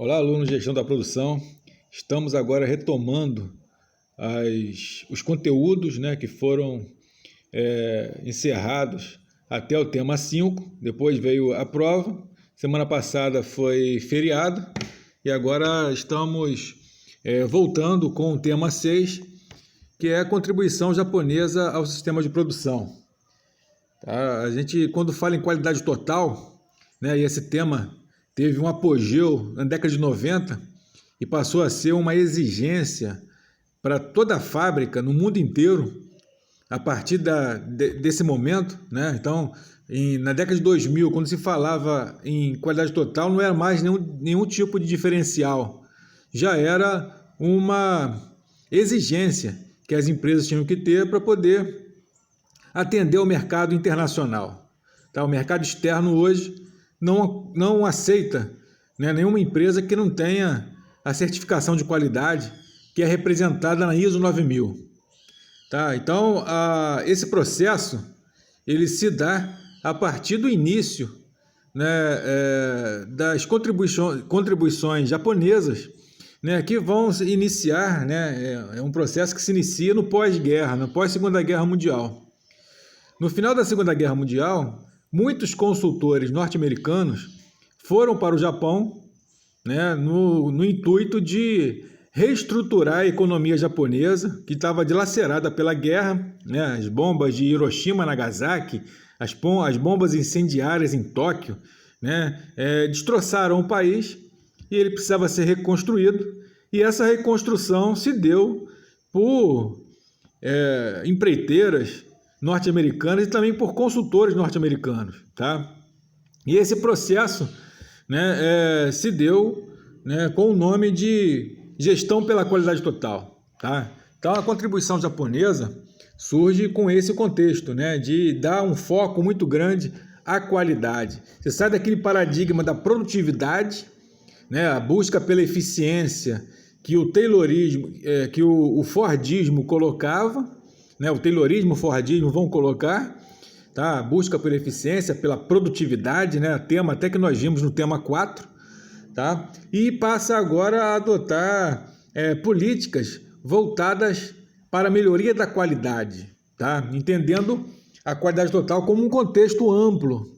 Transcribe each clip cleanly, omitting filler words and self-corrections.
Olá, alunos de gestão da produção. Estamos agora retomando os conteúdos, que foram encerrados até o tema 5, depois veio a prova. Semana passada foi feriado e agora estamos voltando com o tema 6, que é a contribuição japonesa ao sistema de produção. Tá? A gente, quando fala em qualidade total, e esse tema teve um apogeu na década de 90 e passou a ser uma exigência para toda a fábrica no mundo inteiro a partir desse momento. Então, na década de 2000, quando se falava em qualidade total, não era mais nenhum tipo de diferencial, já era uma exigência que as empresas tinham que ter para poder atender ao mercado internacional. Tá? O mercado externo hoje não aceita nenhuma empresa que não tenha a certificação de qualidade que é representada na ISO 9000. Tá? Então, esse processo ele se dá a partir do início das contribuições japonesas, que vão iniciar, é um processo que se inicia no pós-guerra, no pós-Segunda Guerra Mundial. No final da Segunda Guerra Mundial, muitos consultores norte-americanos foram para o Japão, no intuito de reestruturar a economia japonesa, que estava dilacerada pela guerra, as bombas de Hiroshima, Nagasaki, as bombas incendiárias em Tóquio, destroçaram o país e ele precisava ser reconstruído. E essa reconstrução se deu por empreiteiras norte-americanas e também por consultores norte-americanos. Tá? E esse processo se deu com o nome de gestão pela qualidade total. Tá? Então, a contribuição japonesa surge com esse contexto, de dar um foco muito grande à qualidade. Você sai daquele paradigma da produtividade, a busca pela eficiência que o Taylorismo, que o Fordismo colocava, o Taylorismo e o Fordismo vão colocar, tá? A busca pela eficiência, pela produtividade, tema até que nós vimos no tema 4, tá? E passa agora a adotar políticas voltadas para a melhoria da qualidade, tá? Entendendo a qualidade total como um contexto amplo.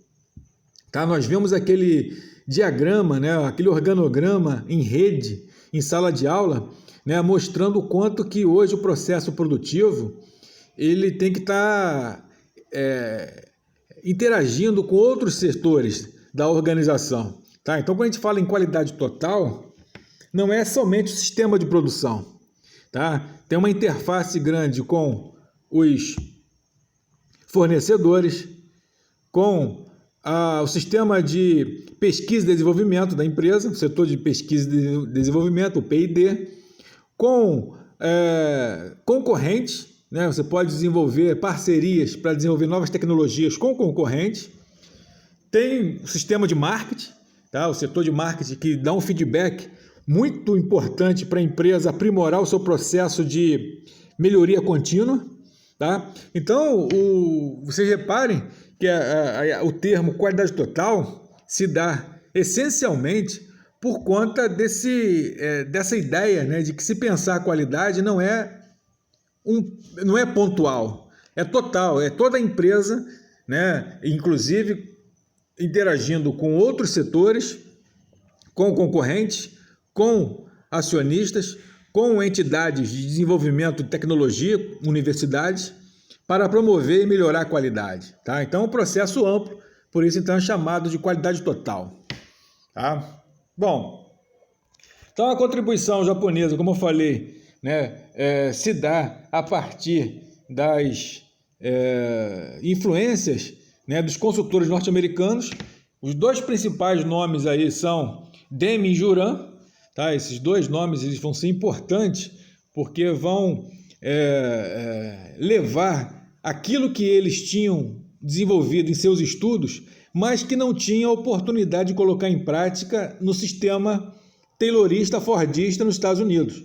Tá? Nós vemos aquele diagrama, aquele organograma em rede, em sala de aula, mostrando o quanto que hoje o processo produtivo ele tem que estar interagindo com outros setores da organização. Tá? Então, quando a gente fala em qualidade total, não é somente o sistema de produção. Tá? Tem uma interface grande com os fornecedores, com o sistema de pesquisa e desenvolvimento da empresa, o setor de pesquisa e desenvolvimento, o P&D, com concorrentes. Você pode desenvolver parcerias para desenvolver novas tecnologias com concorrentes. Tem o sistema de marketing, tá? O setor de marketing que dá um feedback muito importante para a empresa aprimorar o seu processo de melhoria contínua. Tá? Então, vocês reparem que o termo qualidade total se dá essencialmente por conta dessa ideia, de que se pensar a qualidade não é pontual, é total, é toda a empresa, inclusive interagindo com outros setores, com concorrentes, com acionistas, com entidades de desenvolvimento de tecnologia, universidades, para promover e melhorar a qualidade. Tá? Então, é um processo amplo, por isso então é chamado de qualidade total. Tá? Bom, então a contribuição japonesa, como eu falei, se dá a partir das influências dos consultores norte-americanos. Os dois principais nomes aí são Demi e Juran. Tá? Esses dois nomes eles vão ser importantes porque vão levar aquilo que eles tinham desenvolvido em seus estudos, mas que não tinham a oportunidade de colocar em prática no sistema taylorista, fordista nos Estados Unidos.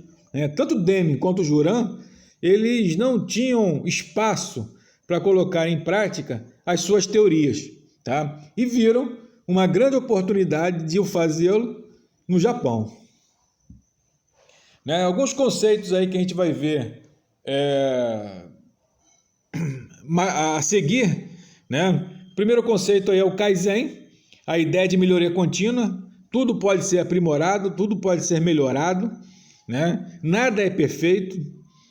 Tanto Deming quanto Juran, eles não tinham espaço para colocar em prática as suas teorias, tá? E viram uma grande oportunidade de o fazê-lo no Japão. Né? Alguns conceitos aí que a gente vai ver a seguir, né? O primeiro conceito aí é o Kaizen, a ideia de melhoria contínua. Tudo pode ser aprimorado, tudo pode ser melhorado, né? Nada é perfeito,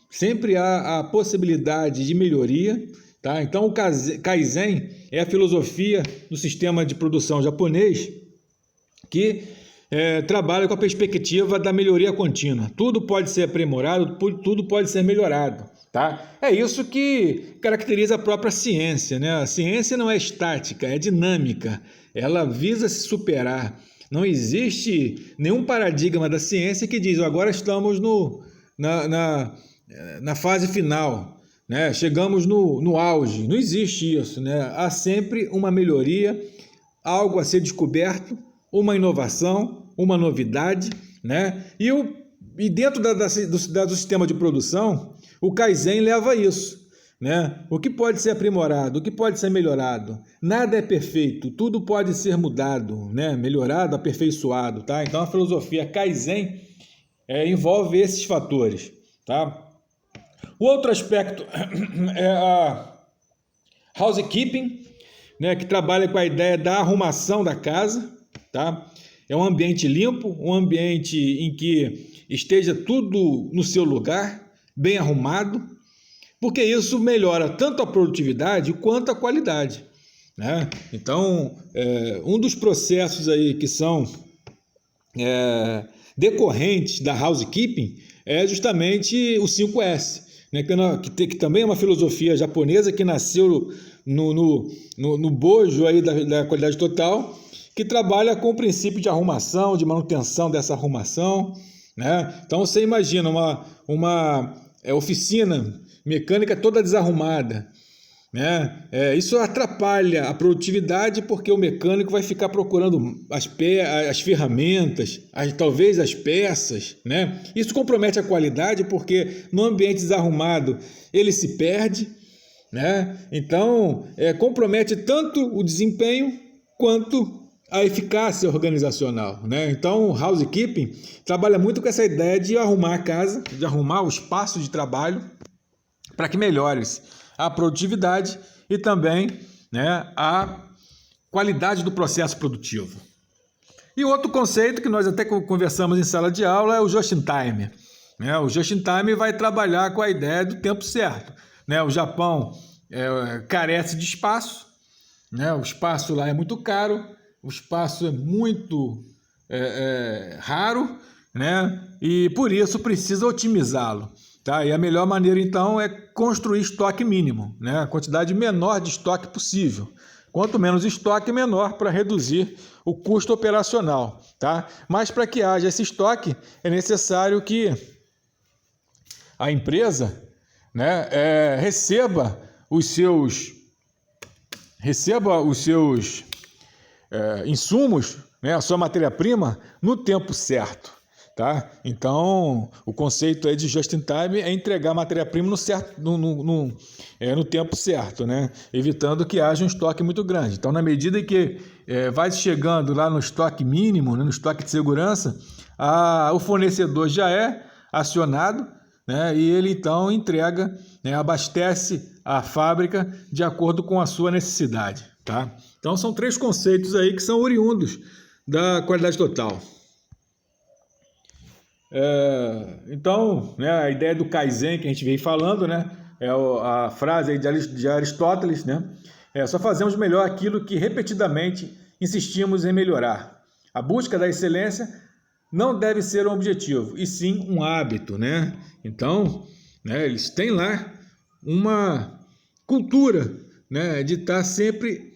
sempre há a possibilidade de melhoria, tá? Então o Kaizen é a filosofia do sistema de produção japonês que trabalha com a perspectiva da melhoria contínua. Tudo pode ser aprimorado, tudo pode ser melhorado, tá? É isso que caracteriza a própria ciência, né? A ciência não é estática, é dinâmica, ela visa se superar. Não existe nenhum paradigma da ciência que diz agora estamos na fase final, né? Chegamos no auge. Não existe isso, né? Há sempre uma melhoria, algo a ser descoberto, uma inovação, uma novidade, né? E dentro do sistema de produção, o Kaizen leva a isso, né? O que pode ser aprimorado, o que pode ser melhorado. Nada é perfeito, tudo pode ser mudado, né? Melhorado, aperfeiçoado, tá? Então a filosofia Kaizen envolve esses fatores, tá? O outro aspecto é a housekeeping, né? Que trabalha com a ideia da arrumação da casa, tá? É um ambiente limpo, um ambiente em que esteja tudo no seu lugar, bem arrumado, porque isso melhora tanto a produtividade quanto a qualidade, né? Então, um dos processos aí que são decorrentes da housekeeping é justamente o 5S, né? Que também é uma filosofia japonesa que nasceu no bojo aí da qualidade total, que trabalha com o princípio de arrumação, de manutenção dessa arrumação, né? Então você imagina uma oficina mecânica toda desarrumada, né? Isso atrapalha a produtividade porque o mecânico vai ficar procurando as ferramentas, talvez as peças, né? Isso compromete a qualidade porque no ambiente desarrumado ele se perde, né? Então compromete tanto o desempenho quanto a eficácia organizacional, né? Então, o housekeeping trabalha muito com essa ideia de arrumar a casa, de arrumar o espaço de trabalho para que melhore a produtividade e também, né, a qualidade do processo produtivo. E outro conceito que nós até conversamos em sala de aula é o just in time, né? O just in time vai trabalhar com a ideia do tempo certo, né? O Japão carece de espaço, né? O espaço lá é muito caro, o espaço é muito raro, né? E por isso precisa otimizá-lo, tá? E a melhor maneira então é construir estoque mínimo, né? A quantidade menor de estoque possível. Quanto menos estoque, menor para reduzir o custo operacional, tá? Mas para que haja esse estoque é necessário que a empresa, né, receba os seus insumos, né, a sua matéria-prima no tempo certo, tá? Então, o conceito aí de just in time é entregar a matéria-prima no tempo certo, né? Evitando que haja um estoque muito grande. Então, na medida que vai chegando lá no estoque mínimo, né, no estoque de segurança, o fornecedor já é acionado, né, e ele então entrega, né, abastece a fábrica de acordo com a sua necessidade, tá? Então, são 3 conceitos aí que são oriundos da qualidade total. Então, né, a ideia do Kaizen que a gente veio falando, né, é a frase aí de Aristóteles, né, só fazemos melhor aquilo que repetidamente insistimos em melhorar. A busca da excelência não deve ser um objetivo, e sim um hábito, né? Então, né, eles têm lá uma cultura, né, de estar sempre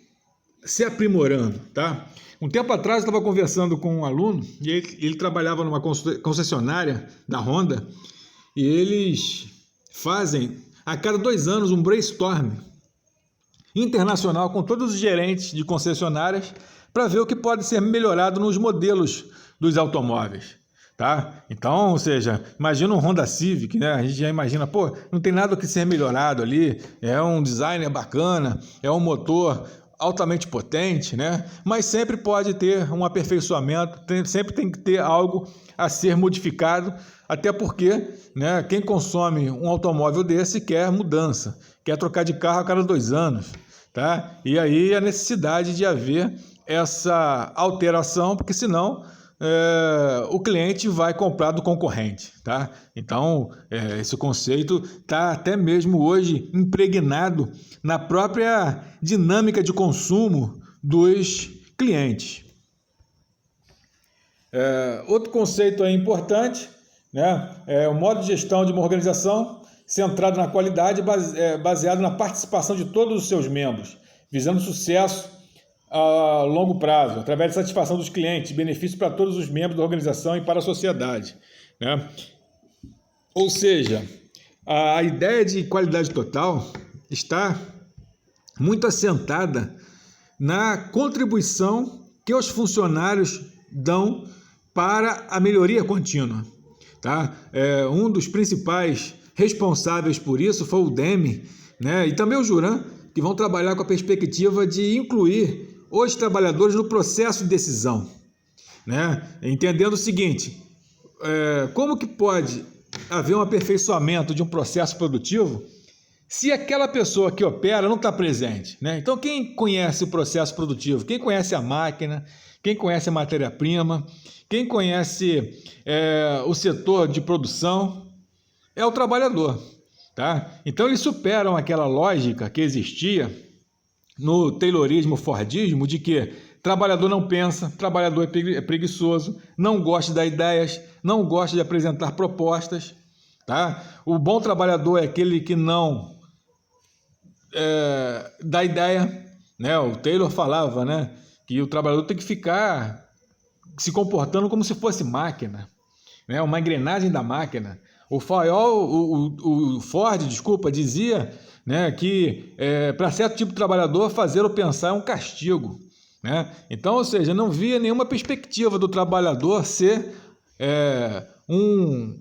se aprimorando, tá? Um tempo atrás eu estava conversando com um aluno e ele trabalhava numa concessionária da Honda e eles fazem a cada 2 anos um brainstorm internacional com todos os gerentes de concessionárias para ver o que pode ser melhorado nos modelos dos automóveis, tá? Então, ou seja, imagina um Honda Civic, né? A gente já imagina, pô, não tem nada que ser melhorado ali, é um design bacana, é um motor altamente potente, né? Mas sempre pode ter um aperfeiçoamento, sempre tem que ter algo a ser modificado, até porque, né, quem consome um automóvel desse quer mudança, quer trocar de carro a cada 2 anos, tá? E aí a necessidade de haver essa alteração, porque senão o cliente vai comprar do concorrente, tá? Então, esse conceito está até mesmo hoje impregnado na própria dinâmica de consumo dos clientes. Outro conceito aí importante, né, é o modo de gestão de uma organização centrado na qualidade, baseado na participação de todos os seus membros, visando sucesso a longo prazo, através da satisfação dos clientes, benefício para todos os membros da organização e para a sociedade, né? Ou seja, a ideia de qualidade total está muito assentada na contribuição que os funcionários dão para a melhoria contínua, tá? Um dos principais responsáveis por isso foi o Demme, né? E também o Juran, que vão trabalhar com a perspectiva de incluir os trabalhadores no processo de decisão, né? Entendendo o seguinte, como que pode haver um aperfeiçoamento de um processo produtivo se aquela pessoa que opera não está presente, né? Então, quem conhece o processo produtivo, quem conhece a máquina, quem conhece a matéria-prima, quem conhece o setor de produção, é o trabalhador, tá? Então, eles superam aquela lógica que existia no taylorismo, fordismo, de que trabalhador não pensa, trabalhador é preguiçoso, não gosta de dar ideias, não gosta de apresentar propostas, tá? O bom trabalhador é aquele que não dá ideia, né? O Taylor falava, né, que o trabalhador tem que ficar se comportando como se fosse máquina, né? Uma engrenagem da máquina. O Ford, dizia, né, que para certo tipo de trabalhador fazer ou pensar é um castigo, né? Então, ou seja, não via nenhuma perspectiva do trabalhador ser um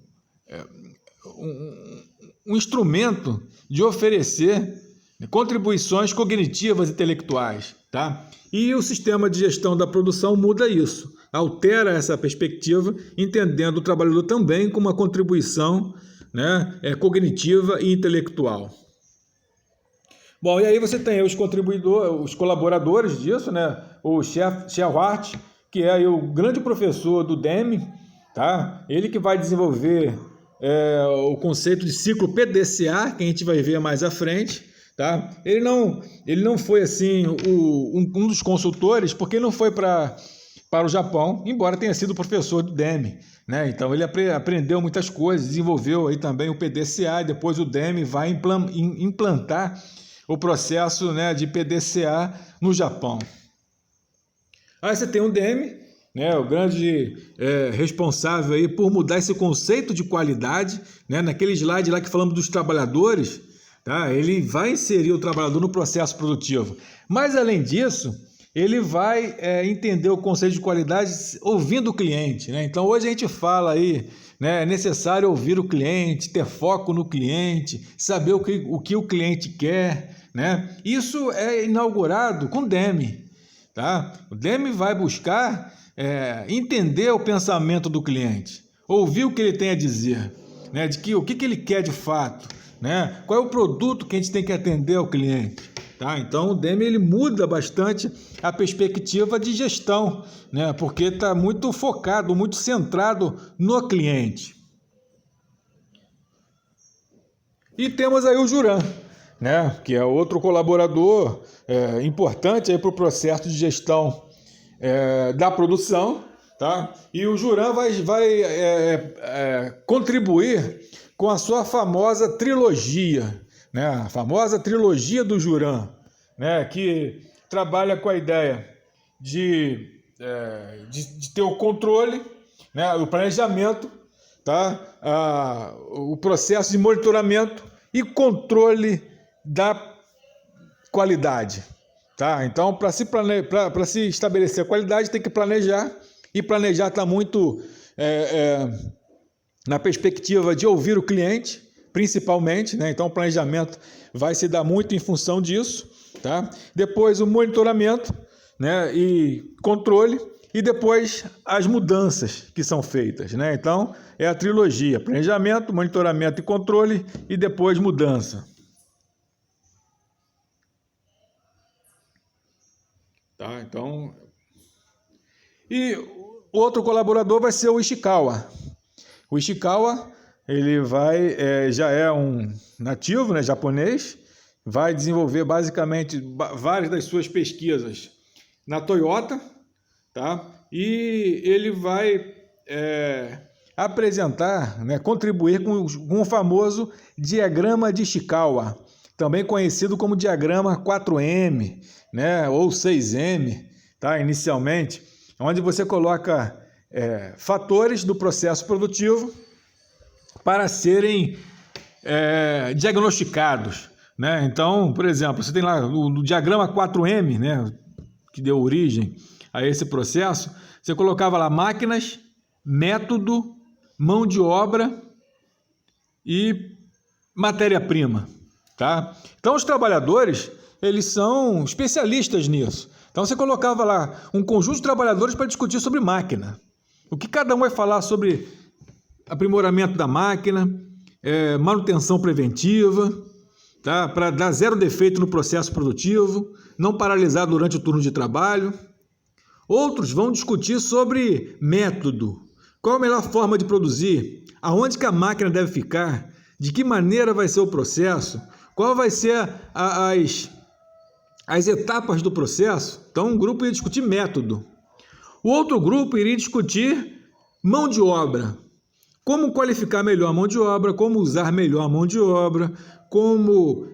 instrumento de oferecer contribuições cognitivas e intelectuais, tá? E o sistema de gestão da produção muda isso, altera essa perspectiva, entendendo o trabalhador também como uma contribuição, né, cognitiva e intelectual. Bom, e aí você tem os colaboradores disso, né? O Shewhart, que é aí o grande professor do Demme, tá? Ele que vai desenvolver o conceito de ciclo PDCA, que a gente vai ver mais à frente, tá? Ele não foi assim um dos consultores, porque ele não foi para o Japão, embora tenha sido professor do Demme, né? Então ele aprendeu muitas coisas, desenvolveu aí também o PDCA, e depois o Demme vai implantar o processo, né, de PDCA no Japão. Aí você tem o Demme, né, o grande responsável aí por mudar esse conceito de qualidade, né? Naquele slide lá que falamos dos trabalhadores, tá? Ele vai inserir o trabalhador no processo produtivo. Mas, além disso, ele vai entender o conceito de qualidade ouvindo o cliente, né? Então, hoje a gente fala aí, né, é necessário ouvir o cliente, ter foco no cliente, saber o que o cliente quer, né? Isso é inaugurado com o Demme, tá? O Demme vai buscar entender o pensamento do cliente, ouvir o que ele tem a dizer, né? O que ele quer de fato, né? Qual é o produto que a gente tem que atender ao cliente, tá? Então o Demme ele muda bastante a perspectiva de gestão, né? Porque está muito focado, muito centrado no cliente. E temos aí o Juran, né? Que é outro colaborador importante para o processo de gestão da produção, tá? E o Juran vai contribuir com a sua famosa trilogia, né? A famosa trilogia do Juran, né? Que trabalha com a ideia de ter o controle, né? O planejamento, tá? O processo de monitoramento e controle da qualidade, tá? Então, para se estabelecer a qualidade, tem que planejar, e planejar está muito na perspectiva de ouvir o cliente, principalmente, né? Então o planejamento vai se dar muito em função disso, tá? Depois o monitoramento, né, e controle, e depois as mudanças que são feitas, né? Então, é a trilogia: planejamento, monitoramento e controle, e depois mudança. Tá? Então, e o outro colaborador vai ser o Ishikawa. O Ishikawa, ele já é um nativo, né, japonês, vai desenvolver basicamente várias das suas pesquisas na Toyota, tá? E ele vai apresentar, né, contribuir com o famoso diagrama de Ishikawa, também conhecido como diagrama 4M, né, ou 6M, tá? Inicialmente, onde você coloca fatores do processo produtivo para serem diagnosticados, né? Então, por exemplo, você tem lá o diagrama 4M, né, que deu origem a esse processo. Você colocava lá máquinas, método, mão de obra e matéria-prima, tá? Então, os trabalhadores, eles são especialistas nisso. Então, você colocava lá um conjunto de trabalhadores para discutir sobre máquina. O que cada um vai falar sobre aprimoramento da máquina, manutenção preventiva, tá? Para dar zero defeito no processo produtivo, não paralisar durante o turno de trabalho. Outros vão discutir sobre método, qual a melhor forma de produzir, aonde que a máquina deve ficar, de que maneira vai ser o processo, qual vai ser as etapas do processo. Então, um grupo ia discutir método. O outro grupo iria discutir mão de obra. Como qualificar melhor a mão de obra, como usar melhor a mão de obra, como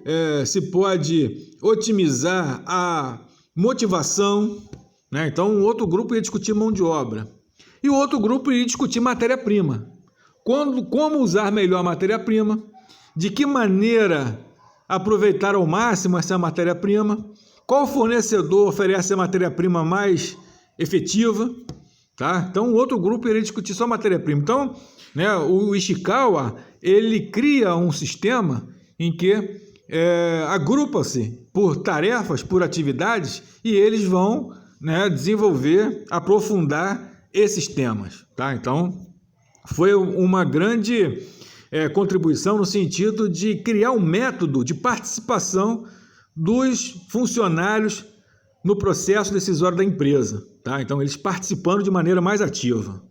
se pode otimizar a motivação, né? Então, um outro grupo ia discutir mão de obra. E o outro grupo iria discutir matéria-prima. Como usar melhor a matéria-prima, de que maneira aproveitar ao máximo essa matéria-prima, qual fornecedor oferece a matéria-prima mais efetiva, tá? Então, o outro grupo iria discutir só matéria-prima. Então, né, o Ishikawa, ele cria um sistema em que agrupa-se por tarefas, por atividades, e eles vão, né, desenvolver, aprofundar esses temas, tá? Então, foi uma grande contribuição no sentido de criar um método de participação dos funcionários no processo decisório da empresa, tá? Então, eles participando de maneira mais ativa.